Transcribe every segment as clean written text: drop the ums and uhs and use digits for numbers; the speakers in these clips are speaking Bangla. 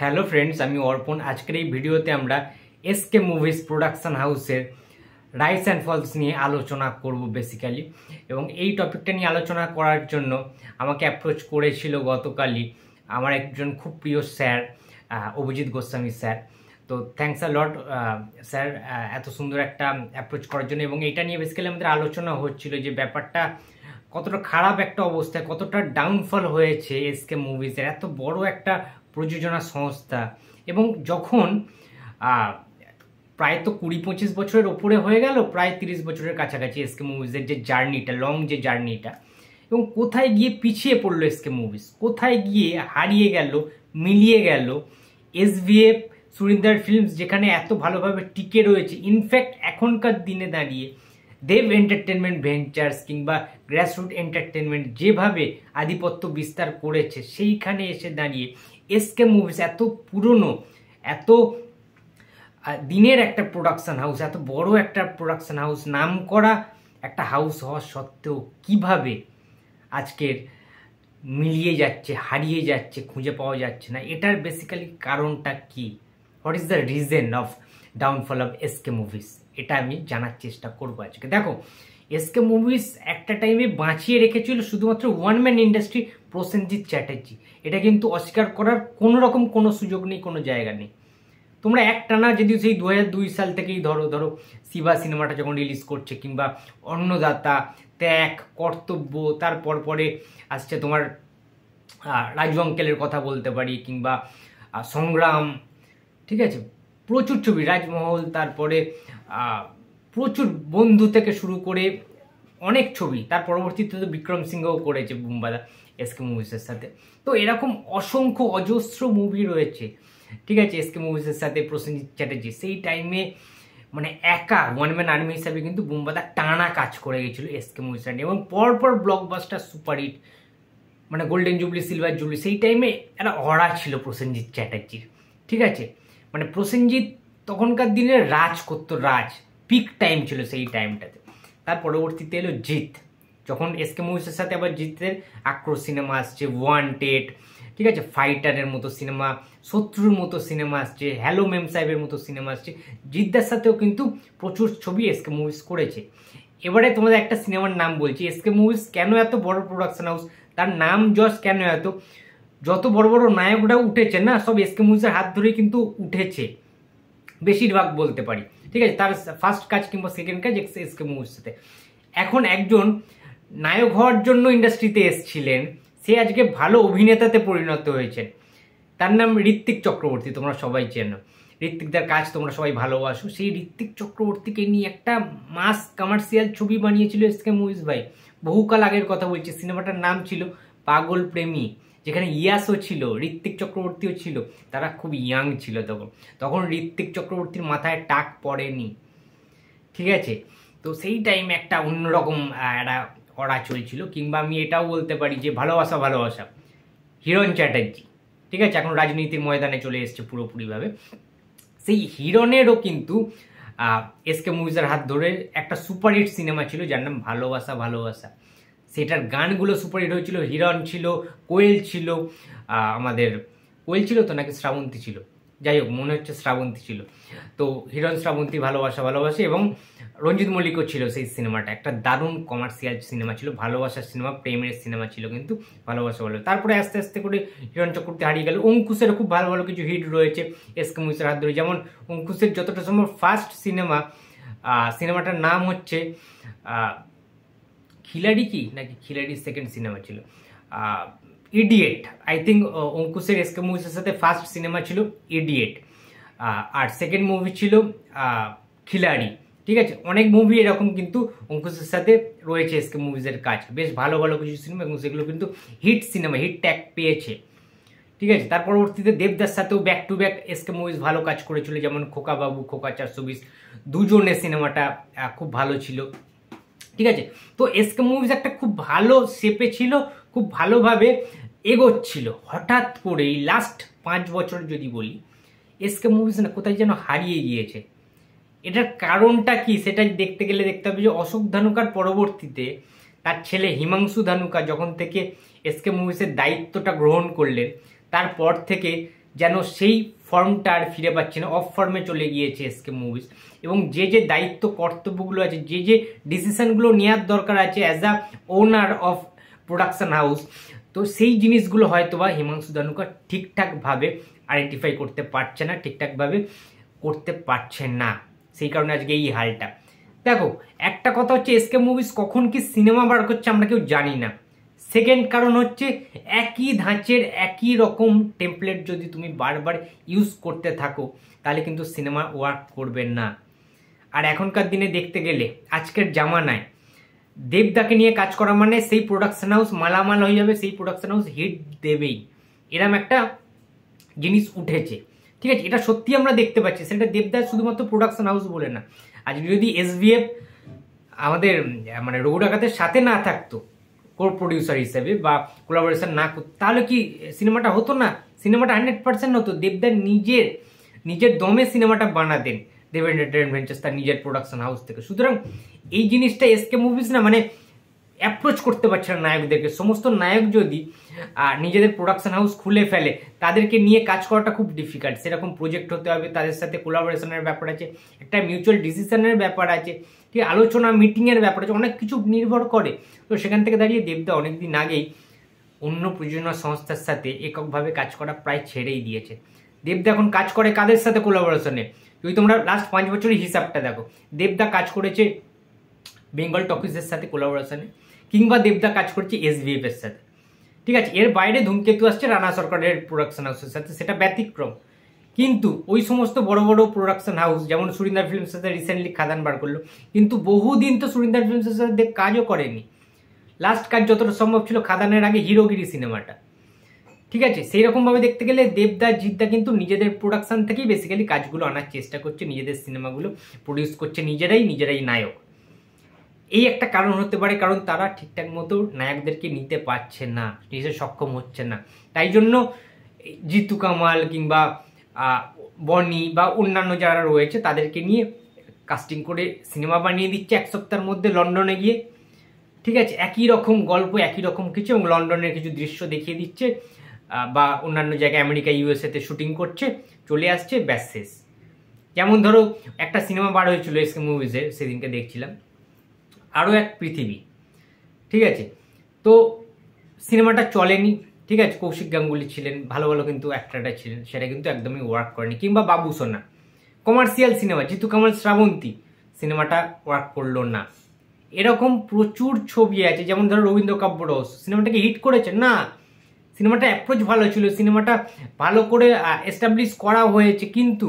হ্যালো ফ্রেন্ডস, আমি অর্পণ। আজকের এই ভিডিওতে আমরা এসকে মুভিজ প্রোডাকশন হাউসের রাইস অ্যান্ড ফলস নিয়ে আলোচনা করব বেসিক্যালি। এবং এই টপিকটা নিয়ে আলোচনা করার জন্য আমাকে অ্যাপ্রোচ করেছিল গতকালই আমার একজন খুব প্রিয় স্যার, অভিজিৎ গোস্বামী স্যার। তো থ্যাংকস আ লট স্যার এত সুন্দর একটা অ্যাপ্রোচ করার জন্য। এবং এইটা নিয়ে বেসিক্যালি আমাদের আলোচনা হচ্ছিল যে ব্যাপারটা কতটা খারাপ একটা অবস্থায়, কতটা ডাউনফল হয়েছে এসকে মুভিজের, এত বড় একটা প্রযোজনা সংস্থা। এবং যখন প্রায় তো 20-25 বছরের ওপরে হয়ে গেল, প্রায় 30 বছরের কাছাকাছি এসকে মুভিজের যে জার্নিটা, লং যে জার্নিটা, এবং কোথায় গিয়ে পিছিয়ে পড়লো এসকে মুভিজ, কোথায় গিয়ে হারিয়ে গেল, মিলিয়ে গেল এসভিএফ সুরিন্দার ফিল্মস, যেখানে এত ভালোভাবে টিকে রয়েছে। ইনফ্যাক্ট এখনকার দিনে দাঁড়িয়ে দেব এন্টারটেনমেন্ট ভেঞ্চার্স কিংবা গ্রাসরুট এন্টারটেনমেন্ট যেভাবে আধিপত্য বিস্তার করেছে, সেইখানে এসে দাঁড়িয়ে এসকে মুভিজ এত পুরনো, এত দিনের একটা প্রোডাকশন হাউস, এত বড় একটা প্রোডাকশন হাউস, নাম করা একটা হাউস হওয়া সত্ত্বেও কিভাবে আজকের মিলিয়ে যাচ্ছে, হারিয়ে যাচ্ছে, খুঁজে পাওয়া যাচ্ছে না, এটার বেসিক্যালি কারণটা কি? What is the reason of downfall of SK movies, এটা আমি জানার চেষ্টা করবো আজকে। দেখো, এসকে মুভিজ একটা টাইমে বাঁচিয়ে রেখেছিল শুধুমাত্র one man industry, Prosenjit Chatterjee. এটা কিন্তু অস্বীকার করার কোনো রকম কোনো সুযোগ নেই, কোনো জায়গা নেই। তোমরা একটানা যদি সেই 2002 সাল থেকেই ধরো শিবা সিনেমাটা যখন রিলিজ করছে, কিংবা অন্নদাতা, ত্যাগ, কর্তব্য, তারপর পরে আসছে তোমার রাজু আঙ্কেলের কথা বলতে পারি, কিংবা সংগ্রাম, ঠিক আছে, প্রচুর ছবি, রাজমহল, তারপরে প্রচুর বন্ধু থেকে শুরু করে অনেক ছবি। তার পরবর্তীতে তো বিক্রম সিংহও করেছে বুম্বাদা এসকে মুভিসের সাথে। তো এরকম অসংখ্য অজস্র মুভি রয়েছে, ঠিক আছে, এসকে মুভিসের সাথে প্রসেনজিৎ চ্যাটার্জি সেই টাইমে মানে একা ওয়ান ম্যান আর্মি হিসাবে কিন্তু বুম্বাদা টানা কাজ করে গেছিল এসকে মুভিসের নিয়ে। এবং পরপর ব্লকবাস্টার সুপারহিট, মানে গোল্ডেন জুবলি, সিলভার জুবলি, সেই টাইমে একটা অরা ছিল প্রসেনজিৎ চ্যাটার্জির, ঠিক আছে। মানে প্রসেনজিৎ তখনকার দিনে রাজ করতো, পিক টাইম ছিল সেই টাইমটাতে। তার পরবর্তীতে এলো জিৎ, যখন এসকে মুভিসের সাথে আবার জিতের আক্রোশ সিনেমা আসছে, ওয়ান্টেড, ঠিক আছে, ফাইটারের মতো সিনেমা, শত্রুর মতো সিনেমা আসছে, হ্যালো মেম সাহেবের মতো সিনেমা আসছে। জিদ্দার সাথেও কিন্তু প্রচুর ছবি এসকে মুভিস করেছে। এবারে তোমাদের একটা সিনেমার নাম বলছি। এসকে মুভিস কেন এত বড় প্রোডাকশন হাউস, তার নাম যশ কেন এত, যত বড় বড় নায়করা উঠেছে না, সব এসকে মুভিসের হাত ধরেই কিন্তু উঠেছে, বেশিরভাগ বলতে পারি, ঠিক আছে। তার ফার্স্ট কাজ কিংবা সেকেন্ড কাজ এসকে মুভির সাথে। এখন একজন নায়ক হওয়ার জন্য ইন্ডাস্ট্রিতে এসছিলেন, সে আজকে ভালো অভিনেতাতে পরিণত হয়েছেন। তার নাম ঋত্বিক চক্রবর্তী, তোমরা সবাই চেনো। ঋত্বিকদার কাজ তোমরা সবাই ভালোবাসো। সেই ঋত্বিক চক্রবর্তীকে নিয়ে একটা মাস কমার্শিয়াল ছবি বানিয়েছিল এসকে মুভিজ ভাই, বহুকাল আগের কথা বলছি। সিনেমাটার নাম ছিল পাগল প্রেমী, যেখানে ইয়াসও ছিল, ঋত্বিক চক্রবর্তীও ছিল। তারা খুব ইয়াং ছিল তখন ঋত্বিক চক্রবর্তীর মাথায় টাক পড়েনি, ঠিক আছে। তো সেই টাইমে একটা অন্যরকম একটা অরা চলছিল। কিংবা আমি এটাও বলতে পারি যে ভালোবাসা হিরণ চ্যাটার্জি, ঠিক আছে, এখন রাজনীতির ময়দানে চলে এসছে পুরোপুরিভাবে। সেই হিরণেরও কিন্তু এসকে মুভিজের হাত ধরে একটা সুপারহিট সিনেমা ছিল যার নাম ভালোবাসা। সেটার গানগুলো সুপারহিট হয়েছিল। হিরণ ছিল, কোয়েল ছিল, আমাদের কোয়েল ছিল তো নাকি শ্রাবন্তী ছিল, যাই হোক মনে হচ্ছে শ্রাবন্তী ছিল। তো হিরণ, শ্রাবন্তী, ভালোবাসা এবং রঞ্জিত মল্লিকও ছিল সেই সিনেমাটা। একটা দারুণ কমার্শিয়াল সিনেমা ছিল, ভালোবাসার সিনেমা, প্রেমের সিনেমা ছিল কিন্তু ভালোবাসা। তারপরে আস্তে আস্তে করে হিরণ চক্রবর্তী হারিয়ে গেল। অঙ্কুশের খুব ভালো ভালো কিছু হিট রয়েছে এসকে মুভিসের হাত ধরে। যেমন অঙ্কুশের যতটা সম্ভব ফার্স্ট সিনেমাটার নাম হচ্ছে খিলাড়ি, কি নাকি খিলাড়ি সেকেন্ড সিনেমা ছিল, ইডিয়েট। আই থিঙ্ক অঙ্কুশের এসকে মুভিসের সাথে ফার্স্ট সিনেমা ছিল ইডিয়েট, আর সেকেন্ড মুভি ছিল খিলাড়ি, ঠিক আছে। অনেক মুভি এরকম কিন্তু অঙ্কুশের সাথে রয়েছে এসকে মুভিজের কাজ, বেশ ভালো ভালো কিছু সিনেমা, এবং সেগুলো কিন্তু হিট সিনেমা, হিট ট্যাগ পেয়েছে, ঠিক আছে। তার পরবর্তীতে দেবদার সাথেও back to back SK movies ভালো কাজ করেছিল, যেমন খোকা বাবু, খোকা 420, দুজনের সিনেমাটা খুব ভালো ছিল, ঠিক আছে। তো এসকে মুভিজ একটা খুব ভালো শেপে ছিল, খুব ভালোভাবে এগোচ্ছিল। হঠাৎ করেই লাস্ট 5 বছর যদি বলি, এসকে মুভিজ না কোথায় যেন হারিয়ে গিয়েছে। এটার কারণটা কি সেটা দেখতে গেলে দেখতে হবে যে অশোক ধানুকার পরবর্তীতে তার ছেলে হিমাংশু ধানুকা যখন থেকে এসকে মুভিসের দায়িত্বটা গ্রহণ করলেন, তারপর থেকে যেন সেই ফর্মটা আর ফিরে পাচ্ছে না, অফ ফর্মে চলে গিয়েছে এসকে মুভিজ। এবং যে যে দায়িত্ব কর্তব্যগুলো আছে, যে যে ডিসিশনগুলো নেওয়ার দরকার আছে as a owner of production house, তো সেই জিনিসগুলো হয়তো বা হিমাংশু ধানুকা ঠিকঠাকভাবে আইডেন্টিফাই করতে পারছে না, ঠিকঠাকভাবে করতে পারছে না, সেই কারণে আজকে এই হালটা। দেখো, একটা কথা হচ্ছে এসকে মুভিজ কখন কি সিনেমা বার করছে আমরা কেউ জানি না। সেকেন্ড কারণ হচ্ছে একই ধাঁচের একই রকম টেমপ্লেট যদি তুমি বারবার ইউজ করতে থাকো তাহলে কিন্তু সিনেমা ওয়ার্ক করবে না। আর এখনকার দিনে দেখতে গেলে আজকের জামানায় দেবদাকে নিয়ে কাজ করা মানে সেই প্রোডাকশন হাউস মালামাল হয়ে যাবে, সেই প্রোডাকশন হাউস হিট দেবেই, এরম একটা জিনিস উঠেছে। ঠিক আছে, এটা সত্যি আমরা দেখতে পাচ্ছি। সেটা দেবদা শুধুমাত্র প্রোডাকশন হাউস বলে না, আজ যদি এসভিএফ আমাদের মানে রঘু ডাকাতের সাথে না থাকতো কো প্রডিউসার হিসেবে বা কোলাবোরেশন না করতো, তাহলে কি সিনেমাটা হতো না? সিনেমাটা 100% হতো। দেবদা নিজের দমে সিনেমাটা বানাতেন, দেব এন্টারটেইনমেন্ট ভেঞ্চার্স তার নিজের প্রোডাকশন হাউস থেকে। সুতরাং এই জিনিসটা এসকে মুভিজ না মানে অ্যাপ্রোচ করতে পারছে না নায়কদেরকে। সমস্ত নায়ক যদি নিজেদের প্রোডাকশন হাউস খুলে ফেলে তাদেরকে নিয়ে কাজ করাটা খুব ডিফিকাল্ট। সেরকম প্রজেক্ট হতে হবে, তাদের সাথে কোলাবোরেশনের ব্যাপার আছে, একটা মিউচুয়াল ডিসিশনের ব্যাপার আছে, ঠিক আলোচনা মিটিংয়ের ব্যাপার আছে, অনেক কিছু নির্ভর করে। তো সেখান থেকে দাঁড়িয়ে দেবদা অনেকদিন আগেই অন্য প্রযোজনা সংস্থার সাথে এককভাবে কাজ করা প্রায় ছেড়েই দিয়েছে। দেবদা এখন কাজ করে কাদের সাথে কোলাবোরেশনে? যদি তোমরা লাস্ট 5 বছরের হিসাবটা দেখো, দেবদা কাজ করেছে বেঙ্গল টকিজের সাথে কোলাবোরেশনে, কিংবা দেবদা কাজ করছে এসভিএফ এর সাথে। ঠিক আছে, এর বাইরে ধূমকেতু আসছে রানা সরকারের প্রোডাকশন হাউসের সাথে, সেটা ব্যতিক্রম। কিন্তু ওই সমস্ত বড় বড় প্রোডাকশন হাউস যেমন সুরিন্দার ফিল্মসের সাথে রিসেন্টলি খাদান বার করলো, কিন্তু বহুদিন তো সুরিন্দার ফিল্মসের সাথে কাজও করেনি। লাস্ট কাজ যতটা সম্ভব ছিল খাদানের আগে হিরোগিরি সিনেমাটা। ঠিক আছে, সেই রকমভাবে দেখতে গেলে দেবদা জিদ্দা কিন্তু নিজেদের প্রোডাকশন থেকেই বেসিক্যালি কাজগুলো আনার চেষ্টা করছে, নিজেদের সিনেমাগুলো প্রডিউস করছে নিজেরাই নায়ক। এই একটা কারণ হতে পারে, কারণ তারা ঠিকঠাক মতো নায়কদেরকে নিতে পারছে না, নিজে সক্ষম হচ্ছে না। তাই জন্য জিতু কামাল কিংবা বনি বা অন্যান্য যারা রয়েছে তাদেরকে নিয়ে কাস্টিং করে সিনেমা বানিয়ে দিচ্ছে 1 সপ্তাহের মধ্যে লন্ডনে গিয়ে। ঠিক আছে, একই রকম গল্প, একই রকম কিছু, এবং লন্ডনের কিছু দৃশ্য দেখিয়ে দিচ্ছে, বা অন্যান্য জায়গায় আমেরিকা ইউএসএতে শুটিং করছে, চলে আসছে, ব্যাস শেষ। যেমন ধরো একটা সিনেমা বার হয়েছিল এসকে মুভিজের, সেদিনকে দেখছিলাম, আরও এক পৃথিবী। ঠিক আছে, তো সিনেমাটা চলেনি। ঠিক আছে, কৌশিক গাঙ্গুলি ছিলেন, ভালো ভালো কিন্তু অ্যাক্টরটা ছিলেন, সেটা কিন্তু একদমই ওয়ার্ক করেনি। কিংবা বাবু সোনা, কমার্শিয়াল সিনেমা, জিতু কামাল শ্রাবন্তী, সিনেমাটা ওয়ার্ক করলো না। এরকম প্রচুর ছবি আছে, যেমন ধরো রবীন্দ্র কাব্য রহস্য, সিনেমাটাকে হিট করেছে না, সিনেমাটা অ্যাপ্রোচ ভালো ছিল, সিনেমাটা ভালো করে এস্টাবলিশ করা হয়েছে, কিন্তু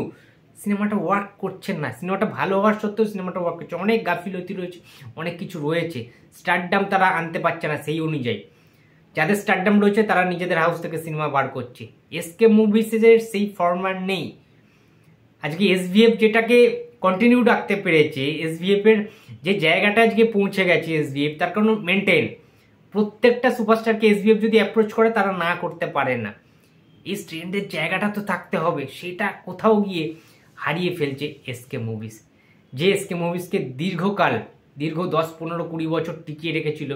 সিনেমাটা ওয়ার্ক করছে না। সিনেমাটা ভালো হওয়ার সত্ত্বেও সিনেমাটা ওয়ার্ক করছে, অনেক গাফিলতি রয়েছে, অনেক কিছু রয়েছে, স্টারডাম তারা আনতে পারছে না সেই অনুযায়ী। যাদের স্টারডাম রয়েছে তারা নিজেদের হাউস থেকে সিনেমা বার করছে, এসকে মুভিসের সেই ফরম্যাট নেই। আজকে এসভিএফ যেটাকে কন্টিনিউ রাখতে পেরেছে, এসভিএফ এর যে জায়গাটা আজকে পৌঁছে গেছে এসভিএফ, তার কারণ মেনটেন। প্রত্যেকটা সুপারস্টারকে এসভিএফ যদি অ্যাপ্রোচ করে তারা না করতে পারে না। এই স্ট্রেন্ডের জায়গাটা তো থাকতে হবে, সেটা কোথাও গিয়ে হারিয়ে ফেলছে এসকে মুভিস। যে এসকে মুভিসকে দীর্ঘ 10, 15, 20 বছর টিকিয়ে রেখেছিল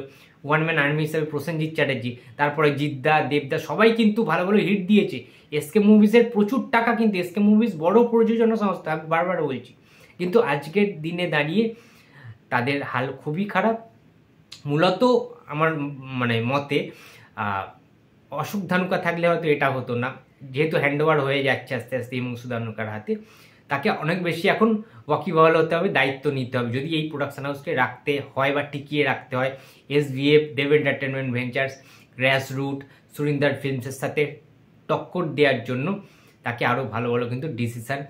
ওয়ান ম্যান আর্মি হিসেবে প্রসেনজিৎ চ্যাটার্জি, তারপরে জিদ্দা, দেবদা, সবাই কিন্তু ভালো ভালো হিট দিয়েছে। এসকে মুভিসের প্রচুর টাকা, কিন্তু এসকে মুভিস বড় প্রযোজনা সংস্থা, আমি বারবার বলছি, কিন্তু আজকের দিনে দাঁড়িয়ে তাদের হাল খুবই খারাপ। মূলত আমার মানে মতে অশোক ধানুকা থাকলে হয়তো এটা হতো না, যেহেতু হ্যান্ডওভার হয়ে যাচ্ছে আস্তে আস্তে হিমাংশু ধানুকার হাতে, তাকে অনেক বেশি এখন ওয়াকিবহাল হতে হবে, দায়িত্ব নিতে হবে, যদি এই প্রোডাকশন হাউসকে রাখতে হয় বা টিকিয়ে রাখতে হয়। এসভিএফ, দেব এন্টারটেনমেন্ট ভেঞ্চার্স, গ্রাসরুট, সুরিন্দার ফিল্মসের সাথে টক্কর দেওয়ার জন্য তাকে আরও ভালো ভালো কিন্তু ডিসিশান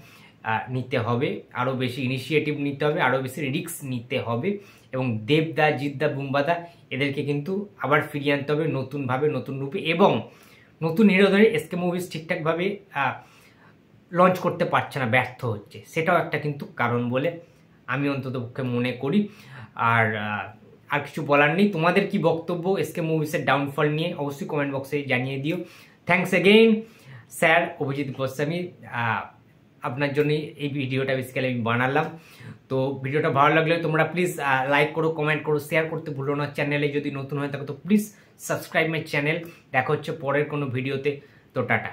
নিতে হবে, আরও বেশি ইনিশিয়েটিভ নিতে হবে, আরও বেশি রিস্ক নিতে হবে, এবং দেবদা, জিদ্দা, বুম্বাদা এদেরকে কিন্তু আবার ফিরিয়ে আনতে হবে নতুনভাবে, নতুন রূপে, এবং নতুন হিরোদের এসকে মুভিস ঠিকঠাকভাবে লঞ্চ করতে পারছে না, ব্যর্থ হচ্ছে, সেটাও একটা কিন্তু কারণ বলে আমি অন্ততপক্ষে মনে করি। আর কিছু বলার নেই। তোমাদের কি বক্তব্য এসকে মুভিসের ডাউনফল নিয়ে অবশ্যই কমেন্ট বক্সে জানিয়ে দিও। Thanks again sir Abhijit Goswami, আপনার জন্যই এই ভিডিওটা বেসিক্যালি আমি বানালাম। তো ভিডিওটা ভালো লাগলে তোমরা প্লিজ লাইক করো, কমেন্ট করো, শেয়ার করতে ভুলো না। চ্যানেলে যদি নতুন হয়ে থাকো তো প্লিজ সাবস্ক্রাইব মাই চ্যানেল। দেখা হচ্ছে পরের কোনো ভিডিওতে। তো টাটা।